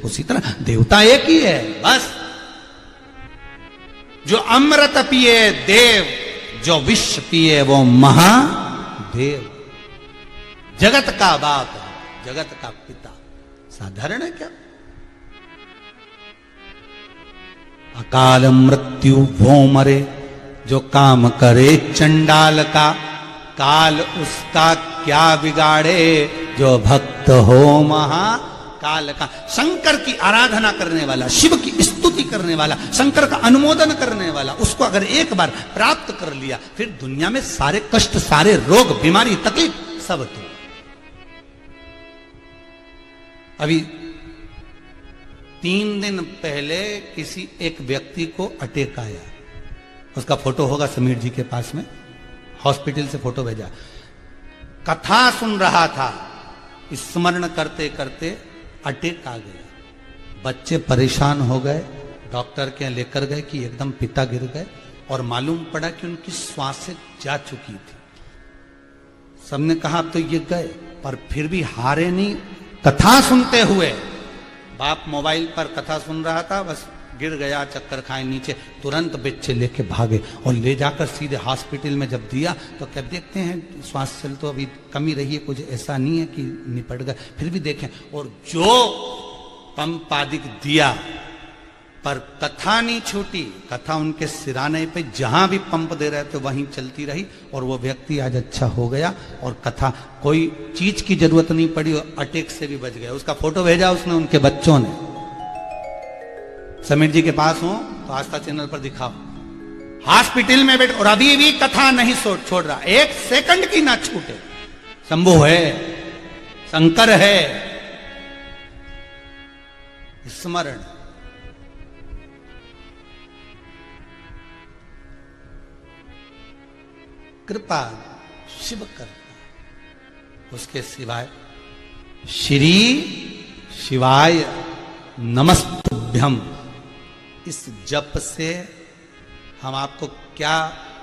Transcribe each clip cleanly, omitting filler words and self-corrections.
उसी तरह देवता एक ही है बस। जो अमृत पिए देव, जो विष पिए वो महादेव। जगत का बाप है, जगत का पिता। साधारण है क्या? अकाल मृत्यु वो मरे, जो काम करे चंडाल का, काल उसका क्या बिगाड़े, जो भक्त हो महाकाल का। शंकर की आराधना करने वाला, शिव की स्तुति करने वाला, शंकर का अनुमोदन करने वाला, उसको अगर एक बार प्राप्त कर लिया, फिर दुनिया में सारे कष्ट, सारे रोग, बीमारी, तकलीफ सब तो। अभी 3 दिन पहले किसी एक व्यक्ति को अटैक आया, उसका फोटो होगा समीर जी के पास में, हॉस्पिटल से फोटो भेजा। कथा सुन रहा था, स्मरण करते करते अटैक आ गया। बच्चे परेशान हो गए, डॉक्टर के यहाँ लेकर गए कि एकदम पिता गिर गए, और मालूम पड़ा कि उनकी सांसें जा चुकी थी। सबने कहा अब तो ये गए, पर फिर भी हारे नहीं। कथा सुनते हुए, बाप मोबाइल पर कथा सुन रहा था, बस गिर गया, चक्कर खाए नीचे, तुरंत बच्चे लेके भागे और ले जाकर सीधे हॉस्पिटल में जब दिया तो क्या देखते हैं श्वास चल तो अभी कमी रही है, कुछ ऐसा नहीं है कि निपट गए। फिर भी देखें, और जो पंप आदिक दिया, पर कथा नहीं छूटी। कथा उनके सिराने पे जहां भी पंप दे रहे थे वहीं चलती रही, और वो व्यक्ति आज अच्छा हो गया, और कथा कोई चीज की जरूरत नहीं पड़ी, और अटैक से भी बच गया। उसका फोटो भेजा उसने, उनके बच्चों ने। समीर जी के पास हो तो आस्था चैनल पर दिखाओ, हॉस्पिटल में बैठ, और अभी भी कथा नहीं छोड़ रहा, 1 सेकंड की ना छूटे। शंभु है, शंकर है, स्मरण। कृपा शिव करता, उसके सिवाय श्री शिवाय नमस्तुभ्यम, इस जप से हम आपको क्या,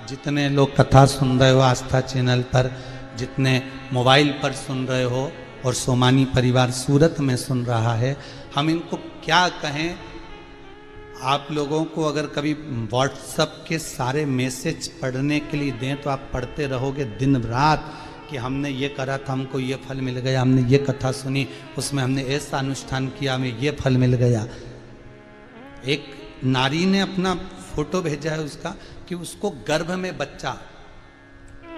जितने लोग कथा सुन रहे हो आस्था चैनल पर, जितने मोबाइल पर सुन रहे हो, और सोमानी परिवार सूरत में सुन रहा है, हम इनको क्या कहें। आप लोगों को अगर कभी व्हाट्सएप के सारे मैसेज पढ़ने के लिए दें तो आप पढ़ते रहोगे दिन रात कि हमने ये करा था, हमको ये फल मिल गया, हमने ये कथा सुनी, उसमें हमने ऐसा अनुष्ठान किया, हमें ये फल मिल गया। एक नारी ने अपना फोटो भेजा है उसका, कि उसको गर्भ में बच्चा,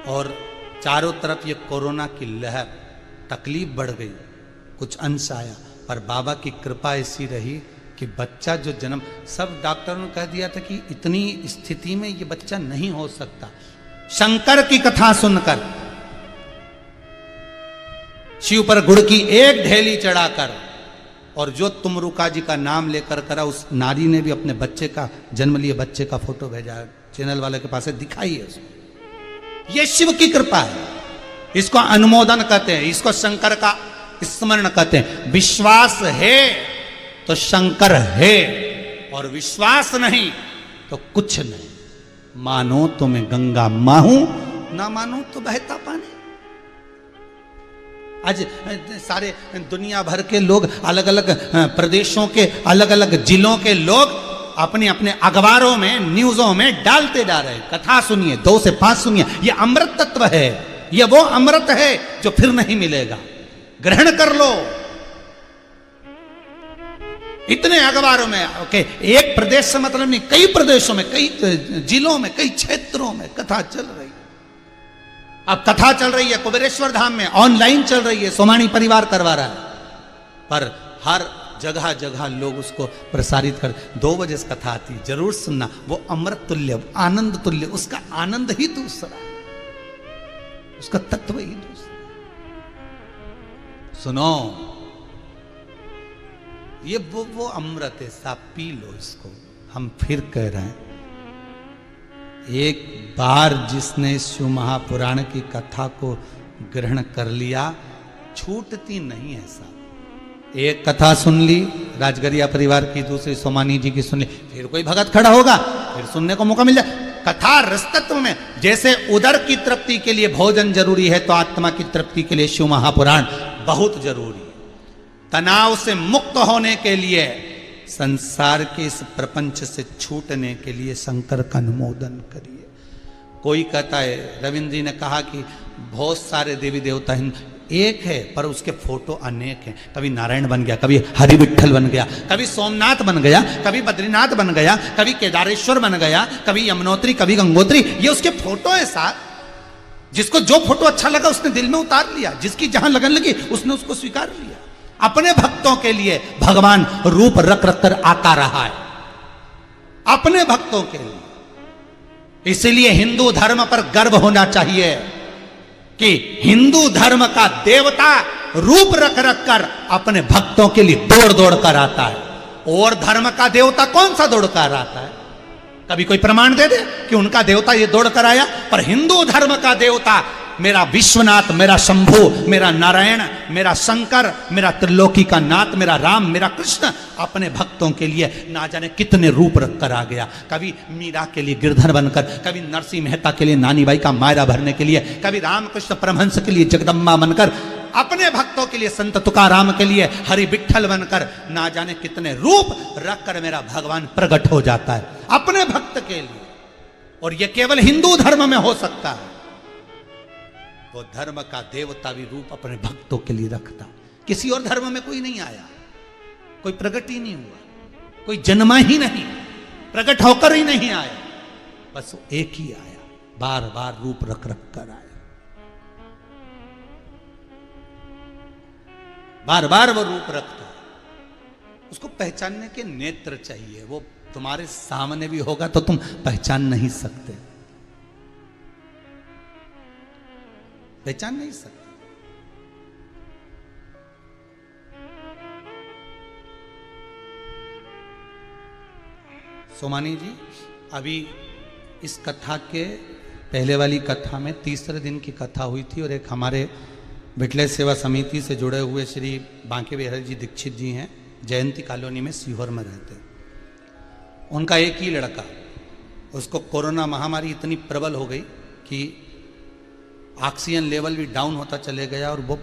और चारों तरफ ये कोरोना की लहर, तकलीफ बढ़ गई, कुछ अंश आया, पर बाबा की कृपा ऐसी रही कि बच्चा जो जन्म, सब डॉक्टरों ने कह दिया था कि इतनी स्थिति में ये बच्चा नहीं हो सकता। शंकर की कथा सुनकर, शिव पर गुड़ की एक ढेली चढ़ाकर, और जो तुमरुका जी का नाम लेकर करा, उस नारी ने भी अपने बच्चे का, जन्म लिए बच्चे का फोटो भेजा, चैनल वाले के पास दिखाई है उसको। ये शिव की कृपा है, इसको अनुमोदन कहते हैं, इसको शंकर का स्मरण कहते हैं। विश्वास है तो शंकर है, और विश्वास नहीं तो कुछ नहीं। मानो तो मैं गंगा माहूं, ना मानो तो बहता पानी। आज सारे दुनिया भर के लोग, अलग अलग प्रदेशों के, अलग अलग जिलों के लोग अपने अपने अखबारों में, न्यूज़ों में डालते जा रहे हैं, कथा सुनिए, 2 से 5 सुनिए। ये अमृत तत्व है, ये वो अमृत है जो फिर नहीं मिलेगा, ग्रहण कर लो। इतने अखबारों में, ओके, एक प्रदेश से मतलब नहीं, कई प्रदेशों में, कई जिलों में, कई क्षेत्रों में कथा चल रही है। अब कथा चल रही है कुबेरेश्वर धाम में, ऑनलाइन चल रही है, सोमानी परिवार करवा रहा है, पर हर जगह जगह लोग उसको प्रसारित कर। 2 बजे से कथा आती, जरूर सुनना, वो अमृत तुल्य, आनंद तुल्य, उसका आनंद ही दूसरा, उसका तत्व ही दूसरा। सुनो, ये वो अमृत है, सा पी लो इसको। हम फिर कह रहे हैं, एक बार जिसने शिव महापुराण की कथा को ग्रहण कर लिया, छूटती नहीं है साहब। एक कथा सुन ली राजगरिया परिवार की, दूसरी सोमानी जी की सुन ली, फिर कोई भगत खड़ा होगा, फिर सुनने को मौका मिल जाए। कथा रसतत्व में, जैसे उदर की तृप्ति के लिए भोजन जरूरी है, तो आत्मा की तृप्ति के लिए शिव महापुराण बहुत जरूरी है। तनाव से मुक्त होने के लिए, संसार के इस प्रपंच से छूटने के लिए शंकर का अनुमोदन करिए। कोई कहता है, रविंद्र जी ने कहा कि बहुत सारे देवी देवता एक है पर उसके फोटो अनेक हैं। कभी नारायण बन गया, कभी हरि विठल बन गया, कभी सोमनाथ बन गया, कभी बद्रीनाथ बन गया, कभी केदारेश्वर बन गया, कभी यमुनोत्री, कभी गंगोत्री। ये उसके फोटो है साथ। जिसको जो फोटो अच्छा लगा उसने दिल में उतार लिया, जिसकी जहां लगन लगी उसने उसको स्वीकार लिया। अपने भक्तों के लिए भगवान रूप रख रख कर आता रहा है, अपने भक्तों के लिए। इसलिए हिंदू धर्म पर गर्व होना चाहिए कि हिंदू धर्म का देवता रूप रख रख कर अपने भक्तों के लिए दौड़ दौड़ कर आता है। और धर्म का देवता कौन सा दौड़ कर आता है? कभी कोई प्रमाण दे दे कि उनका देवता ये दौड़ कर आया? पर हिंदू धर्म का देवता, मेरा विश्वनाथ, मेरा शंभु, मेरा नारायण, मेरा शंकर, मेरा त्रिलोकी का नाथ, मेरा राम, मेरा कृष्ण, अपने भक्तों के लिए ना जाने कितने रूप रख कर आ गया। कभी मीरा के लिए गिरधर बनकर, कभी नरसिंह मेहता के लिए नानी बाई का मायरा भरने के लिए, कभी रामकृष्ण परमहंस के लिए जगदम्बा बनकर, अपने भक्तों के लिए संत तुकाराम के लिए हरि विठल बनकर, ना जाने कितने रूप रख कर मेरा भगवान प्रकट हो जाता है अपने भक्त के लिए। और यह केवल हिंदू धर्म में हो सकता है। वो धर्म का देवता भी रूप अपने भक्तों के लिए रखता। किसी और धर्म में कोई नहीं आया, कोई प्रकट ही नहीं हुआ, कोई जन्मा ही नहीं, प्रकट होकर ही नहीं आया, बस वो एक ही आया, बार बार रूप रख रख कर आया, बार बार वो रूप रखता है। उसको पहचानने के नेत्र चाहिए। वो तुम्हारे सामने भी होगा तो तुम पहचान नहीं सकते, पहचान नहीं सकते। सोमानी जी, अभी इस कथा के पहले वाली कथा में तीसरे दिन की कथा हुई थी और एक हमारे विठल सेवा समिति से जुड़े हुए श्री बांके बिहारी जी दीक्षित जी हैं, जयंती कॉलोनी में सीहोर में रहते हैं। उनका एक ही लड़का, उसको कोरोना महामारी इतनी प्रबल हो गई कि ऑक्सीजन लेवल भी डाउन होता चले गया और वो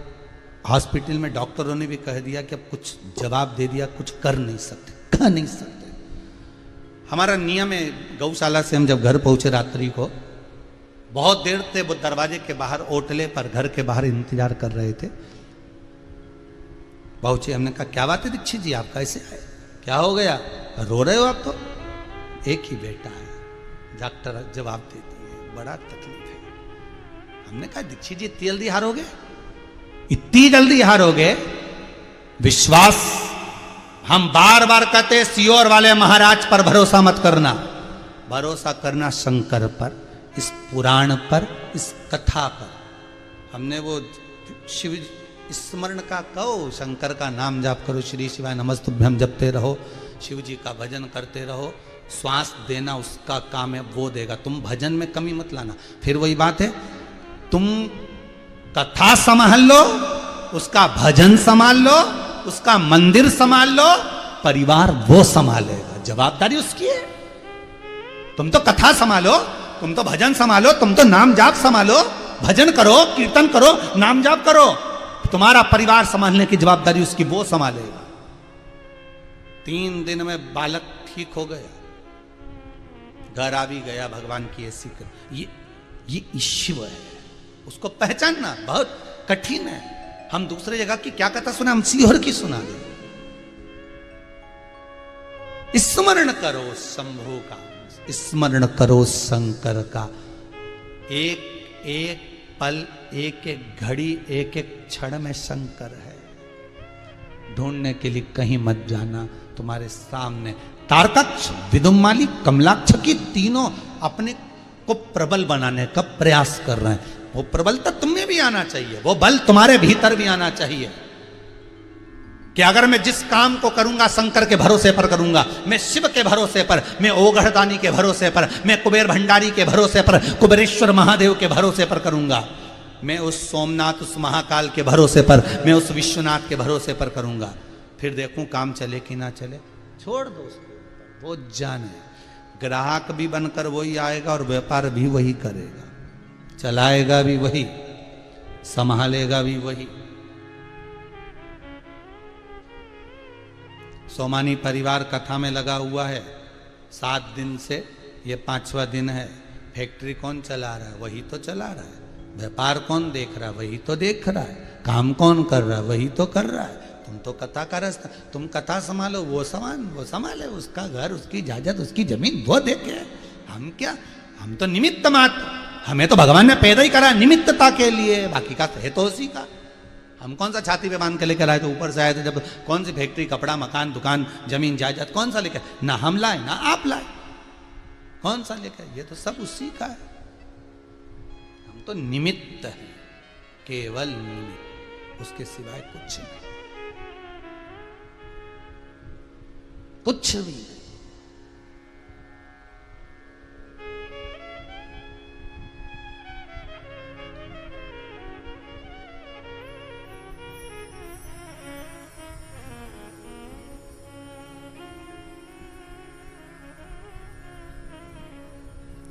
हॉस्पिटल में डॉक्टरों ने भी कह दिया कि अब कुछ जवाब दे दिया, कुछ कर नहीं सकते, कह नहीं सकते। हमारा नियम है, गौशाला से हम जब घर पहुंचे रात्रि को, बहुत देर से वो दरवाजे के बाहर ओटले पर घर के बाहर इंतजार कर रहे थे। पहुंचे, हमने कहा क्या बात है दीक्षित जी, आप कैसे आए, क्या हो गया, रो रहे हो आप? तो एक ही बेटा है, डॉक्टर जवाब देती है, बड़ा तकलीफ है। हमने कहा दीक्षित जी इतनी जल्दी हारोगे, इतनी जल्दी हारोगे? विश्वास, हम बार बार कहते सीहोर वाले महाराज पर भरोसा मत करना, भरोसा करना शंकर पर, इस पुराण पर, इस कथा पर। हमने वो शिव स्मरण का कहो, शंकर का नाम जाप करो, श्री शिवाय नमस्तुभ्यम जपते रहो, शिव जी का भजन करते रहो। श्वास देना उसका काम है, वो देगा, तुम भजन में कमी मत लाना। फिर वही बात है, तुम कथा संभाल लो, उसका भजन संभाल लो, उसका मंदिर संभाल लो, परिवार वो संभालेगा, जवाबदारी उसकी है। तुम तो कथा संभालो, तुम तो भजन संभालो, तुम तो नाम जाप संभालो, भजन करो, कीर्तन करो, नाम जाप करो, तुम्हारा परिवार संभालने की जवाबदारी उसकी, वो संभालेगा। 3 दिन में बालक ठीक हो गया, घर आ भी गया, भगवान की ऐसी ये ईश्वर है, उसको पहचानना बहुत कठिन है। हम दूसरे जगह की क्या कथा सुना, हम सीहोर की सुना दे। स्मरण करो शंभु का, स्मरण करो शंकर का। एक एक पल, एक एक घड़ी, एक एक क्षण में शंकर है। ढूंढने के लिए कहीं मत जाना, तुम्हारे सामने। तारकाक्ष, विदुमाली, कमलाक्ष की तीनों अपने को प्रबल बनाने का प्रयास कर रहे हैं। वो प्रबलता तुम्हें भी आना चाहिए, वो बल तुम्हारे भीतर भी आना चाहिए कि अगर मैं जिस काम को करूंगा शंकर के भरोसे पर करूंगा, मैं शिव के भरोसे पर, मैं ओघड़दानी के भरोसे पर, मैं कुबेर भंडारी के भरोसे पर, कुबेरेश्वर महादेव के भरोसे पर करूंगा, मैं उस सोमनाथ, उस महाकाल के भरोसे पर, मैं उस विश्वनाथ के भरोसे पर करूंगा, फिर देखूं काम चले कि ना चले। छोड़ दो उसको, वो जाने। ग्राहक भी बनकर वही आएगा और व्यापार भी वही करेगा, चलाएगा भी वही, संभालेगा भी वही। सोमानी परिवार कथा में लगा हुआ है 7 दिन से, ये 5वां दिन है। फैक्ट्री कौन चला रहा है? वही तो चला रहा है। व्यापार कौन देख रहा है? वही तो देख रहा है। काम कौन कर रहा है? वही तो कर रहा है। तुम तो कथा का रास्ता, तुम कथा संभालो, वो संभाले, उसका घर, उसकी जायदाद, उसकी जमीन वो देखे। हम क्या, हम तो निमित्त मात्र, हमें तो भगवान ने पैदा ही करा निमित्तता के लिए, बाकी का है तो उसी का। हम कौन सा छाती पे बांध के लेकर आए थे? ऊपर से आए थे जब, कौन सी फैक्ट्री, कपड़ा, मकान, दुकान, जमीन, जायदाद कौन सा लेकर? ना हम लाए ना आप लाए, कौन सा लेकर? ये तो सब उसी का है। हम तो निमित्त है, केवल निमित्त, उसके सिवाय कुछ नहीं, कुछ भी नहीं।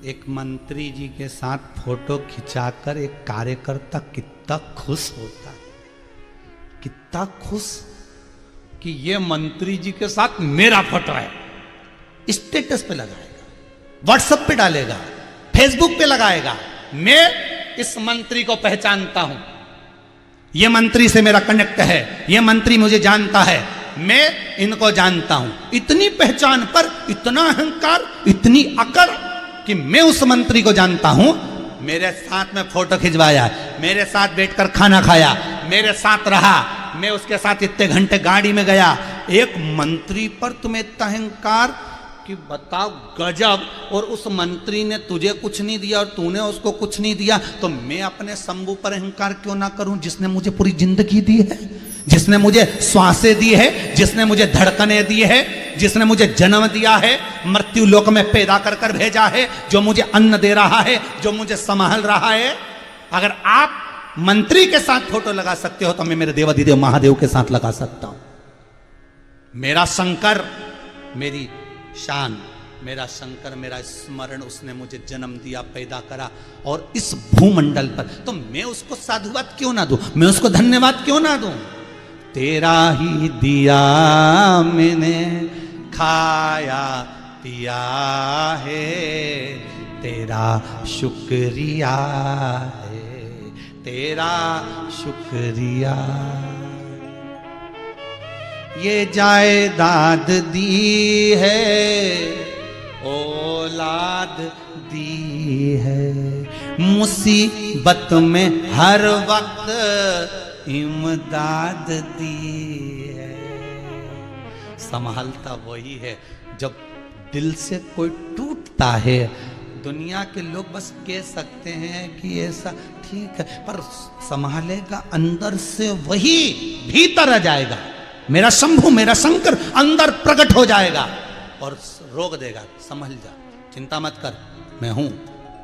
एक मंत्री जी के साथ फोटो खिंचाकर एक कार्यकर्ता कितना खुश होता है, कितना खुश कि ये मंत्री जी के साथ मेरा फोटो है। स्टेटस पे लगाएगा, व्हाट्सएप पे डालेगा, फेसबुक पे लगाएगा। मैं इस मंत्री को पहचानता हूं, ये मंत्री से मेरा कनेक्ट है, ये मंत्री मुझे जानता है, मैं इनको जानता हूं। इतनी पहचान पर इतना अहंकार, इतनी अकड़ कि मैं उस मंत्री को जानता हूं। मेरे साथ में फोटो खिंचवाया, मेरे साथ बैठकर खाना खाया, मेरे साथ रहा, मैं उसके साथ इतने घंटे गाड़ी में गया। एक मंत्री पर तुम्हें इतना अहंकार कि बताओ, गजब। और उस मंत्री ने तुझे कुछ नहीं दिया और तूने उसको कुछ नहीं दिया, तो मैं अपने शंभू पर अहंकार क्यों ना करूं, जिसने मुझे पूरी जिंदगी दी है, जिसने मुझे श्वासें दी है, जिसने मुझे धड़कनें दी है, जिसने मुझे जन्म दिया है, मृत्यु लोक में पैदा कर कर भेजा है, जो मुझे अन्न दे रहा है, जो मुझे संभाल रहा है। अगर आप मंत्री के साथ फोटो लगा सकते हो तो मैं मेरे देवाधिदेव महादेव के साथ लगा सकता हूं। मेरा शंकर मेरी शान, मेरा शंकर मेरा स्मरण, उसने मुझे जन्म दिया, पैदा करा, और इस भूमंडल पर, तो मैं उसको साधुवाद क्यों ना दूं, मैं उसको धन्यवाद क्यों ना दूं। तेरा ही दिया मैंने खाया पिया है, तेरा शुक्रिया है, तेरा शुक्रिया। ये जायदाद दी है, औलाद दी है, मुसीबत में हर वक्त इमदाद दी है। संभालता वही है। जब दिल से कोई टूटता है, दुनिया के लोग बस कह सकते हैं कि ऐसा ठीक है, पर संभालेगा अंदर से वही, भीतर आ जाएगा। मेरा शंभू, मेरा शंकर अंदर प्रकट हो जाएगा और रोक देगा, संभल जा, चिंता मत कर, मैं हूं,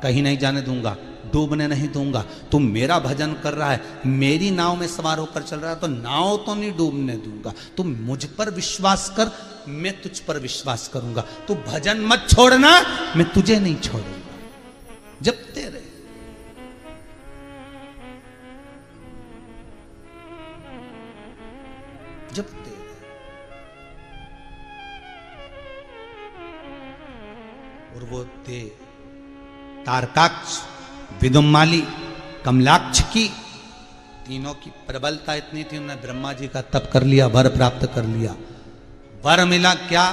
कहीं नहीं जाने दूंगा, डूबने नहीं दूंगा। तू मेरा भजन कर रहा है, मेरी नाव में सवार होकर चल रहा है, तो नाव तो नहीं डूबने दूंगा। तू मुझ पर विश्वास कर, मैं तुझ पर विश्वास करूंगा। तू भजन मत छोड़ना, मैं तुझे नहीं छोड़ूंगा। जपते रहे, जपते रहे। और वो थे तारकाक्ष, विदुम्माली, कमलाक्ष की, तीनों की प्रबलता इतनी थी, उन्होंने ब्रह्मा जी का तप कर लिया, वर प्राप्त कर लिया। वर मिला क्या?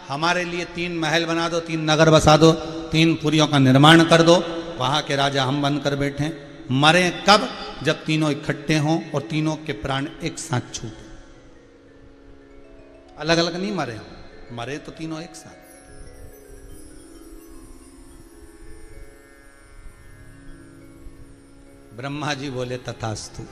हमारे लिए 3 महल बना दो, 3 नगर बसा दो, 3 पुरियों का निर्माण कर दो, वहां के राजा हम बनकर बैठे। मरे कब? जब तीनों इकट्ठे हों और तीनों के प्राण एक साथ छूटे। अलग अलग नहीं मरे, मरे तो तीनों एक साथ। ब्रह्मा जी बोले तथास्तु।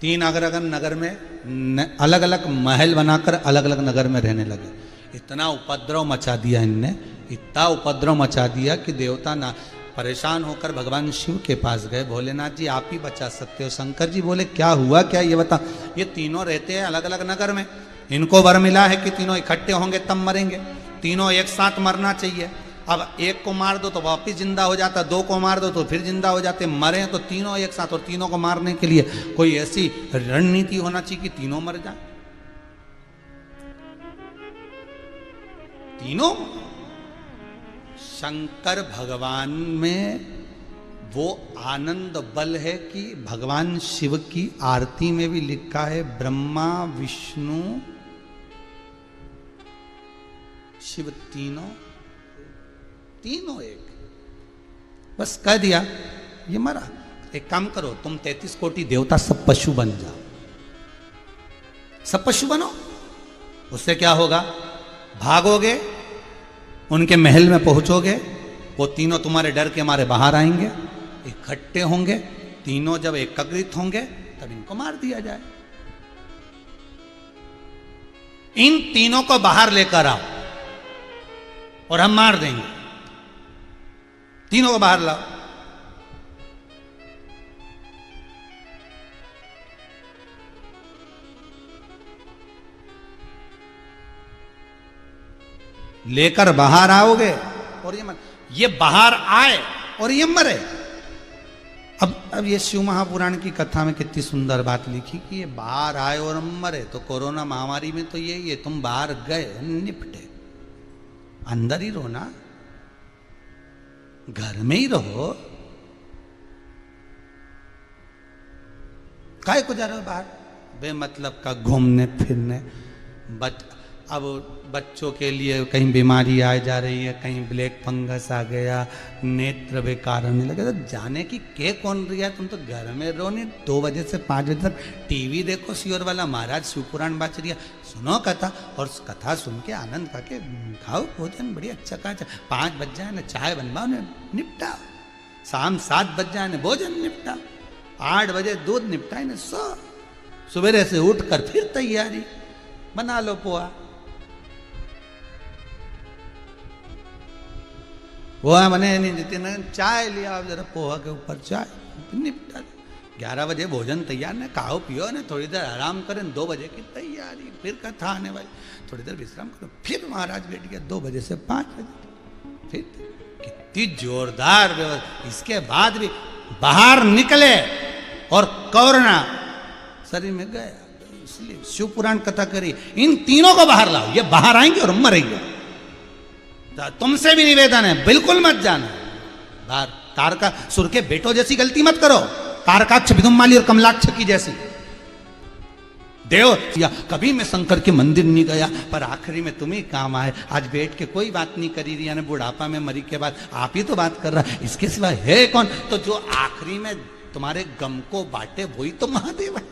3 अलग अलग नगर में अलग अलग महल बनाकर अलग अलग नगर में रहने लगे। इतना उपद्रव मचा दिया इनने, इतना उपद्रव मचा दिया कि देवता ना परेशान होकर भगवान शिव के पास गए। भोलेनाथ जी आप ही बचा सकते हो। शंकर जी बोले क्या हुआ क्या, ये बता। ये तीनों रहते हैं अलग अलग नगर में, इनको वर मिला है कि तीनों इकट्ठे होंगे तब मरेंगे, तीनों एक साथ मरना चाहिए। अब एक को मार दो तो वापिस जिंदा हो जाता, 2 को मार दो तो फिर जिंदा हो जाते। मरे तो तीनों एक साथ, और तीनों को मारने के लिए कोई ऐसी रणनीति होना चाहिए कि तीनों मर जाए। तीनों शंकर भगवान में वो आनंद बल है कि भगवान शिव की आरती में भी लिखा है ब्रह्मा विष्णु शिव तीनों एक। बस कह दिया ये मरा। एक काम करो, तुम 33 कोटि देवता सब पशु बन जाओ, सब पशु बनो। उससे क्या होगा? भागोगे, उनके महल में पहुंचोगे, वो तीनों तुम्हारे डर के मारे बाहर आएंगे, इकट्ठे होंगे, तीनों जब एकत्रित होंगे तब इनको मार दिया जाए। इन तीनों को बाहर लेकर आओ और हम मार देंगे। तीनों को बाहर लाओ। लेकर बाहर आओगे और ये बाहर आए और ये मरे। अब ये शिव महापुराण की कथा में कितनी सुंदर बात लिखी कि ये बाहर आए और मरे। तो कोरोना महामारी में तो ये तुम बाहर गए, निपटे, अंदर ही रहो ना, घर में ही रहो। काय को जा रहे हो बाहर बेमतलब का घूमने फिरने? अब बच्चों के लिए कहीं बीमारी आ जा रही है, कहीं ब्लैक फंगस आ गया, नेत्र बेकार होने लगे, तो जाने की के कौन रही है? तुम तो घर में रहो। नहीं 2 बजे से 5 बजे तक टीवी देखो, सियोर वाला महाराज शिव पुराण बाच रही है, सुनो कथा, और कथा सुन के आनंद करके खाओ भोजन बढ़िया अच्छा का। 5 बज जाए ना चाय बनवाओ ने निपटाओ, शाम 7 बज जाए ना भोजन निपटाओ, 8 बजे दूध निपटाए ना सो, सवेरे से उठकर फिर तैयारी, बना लो पोहा। पोहा बने नहीं देते ना, चाय लिया जरा पोहा के ऊपर चाय, निपटा। 11 बजे भोजन तैयार ना, खाओ पियो ना, थोड़ी देर आराम करें, 2 बजे की तैयारी, फिर कथा आने वाली, थोड़ी देर विश्राम करो, फिर महाराज बैठ गया 2 बजे से 5 बजे, फिर कितनी जोरदार व्यवस्था। इसके बाद भी बाहर निकले और कोरोना शरीर में गया, इसलिए शिव पुराण कथा करी। इन तीनों को बाहर लाओ, ये बाहर आएंगे और मरेंगे। तुमसे भी निवेदन है, बिल्कुल मत जाना बाहर। तारका सुर के बेटों जैसी गलती मत करो, तारकाक्ष विदुम्माली और कमलाक्ष की जैसी। देव या कभी मैं शंकर के मंदिर नहीं गया, पर आखिरी में तुम्हें काम आए। आज बैठ के कोई बात नहीं करी रही है, बुढ़ापा में मरी के बाद आप ही तो बात कर रहा है, इसके सिवा है कौन? तो जो आखिरी में तुम्हारे गम को बांटे वही तो महादेव है।